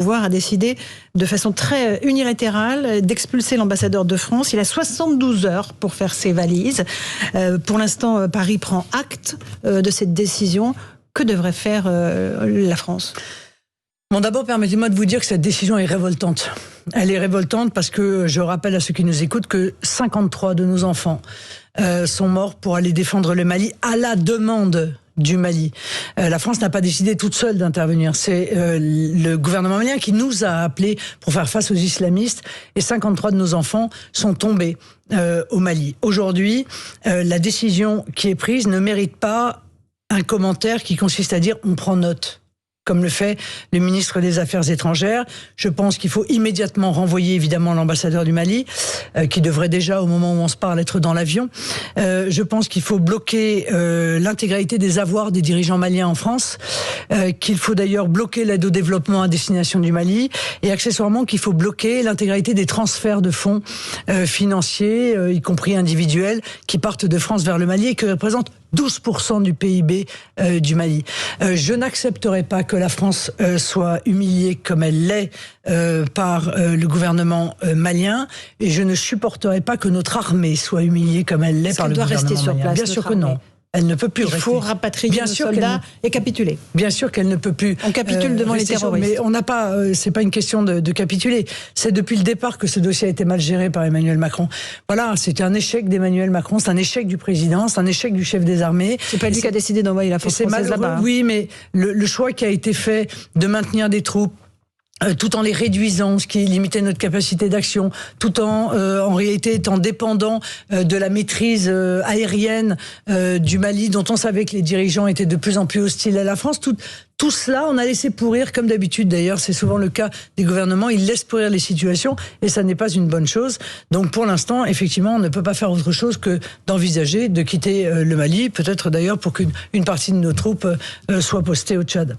pouvoir a décidé de façon très unilatérale d'expulser l'ambassadeur de France. Il a 72 heures pour faire ses valises. Pour l'instant, Paris prend acte de cette décision. Que devrait faire la France ? Bon, d'abord, permettez-moi de vous dire que cette décision est révoltante. Elle est révoltante parce que je rappelle à ceux qui nous écoutent que 53 de nos enfants sont morts pour aller défendre le Mali à la demande du Mali. La France n'a pas décidé toute seule d'intervenir. C'est le gouvernement malien qui nous a appelés pour faire face aux islamistes et 53 de nos enfants sont tombés au Mali. Aujourd'hui, la décision qui est prise ne mérite pas un commentaire qui consiste à dire on prend note, comme le fait le ministre des Affaires étrangères. Je pense qu'il faut immédiatement renvoyer évidemment l'ambassadeur du Mali, qui devrait déjà, au moment où on se parle, être dans l'avion. Je pense qu'il faut bloquer l'intégralité des avoirs des dirigeants maliens en France, qu'il faut d'ailleurs bloquer l'aide au développement à destination du Mali, et accessoirement qu'il faut bloquer l'intégralité des transferts de fonds financiers, y compris individuels, qui partent de France vers le Mali et qui représentent 12% du PIB du Mali. Je n'accepterai pas que la France soit humiliée comme elle l'est par le gouvernement malien, et je ne supporterai pas que notre armée soit humiliée comme elle l'est par le gouvernement malien. Est-ce qu'elle doit rester sur place ? Bien sûr que non. Elle ne peut plus rester. Il faut rapatrier nos soldats et capituler. Bien sûr qu'elle ne peut plus. On capitule devant les terroristes. Mais on n'a pas. C'est pas une question de capituler. C'est depuis le départ que ce dossier a été mal géré par Emmanuel Macron. Voilà, c'est un échec d'Emmanuel Macron, c'est un échec du président, c'est un échec du chef des armées. C'est pas lui qui a décidé d'envoyer la force française là-bas. Oui, mais le choix qui a été fait de maintenir des troupes, tout en les réduisant, ce qui limitait notre capacité d'action, tout en réalité étant dépendant de la maîtrise aérienne du Mali, dont on savait que les dirigeants étaient de plus en plus hostiles à la France. Tout cela, on a laissé pourrir, comme d'habitude d'ailleurs, c'est souvent le cas des gouvernements, ils laissent pourrir les situations, et ça n'est pas une bonne chose. Donc pour l'instant, effectivement, on ne peut pas faire autre chose que d'envisager de quitter le Mali, peut-être d'ailleurs pour qu'une partie de nos troupes soit postée au Tchad.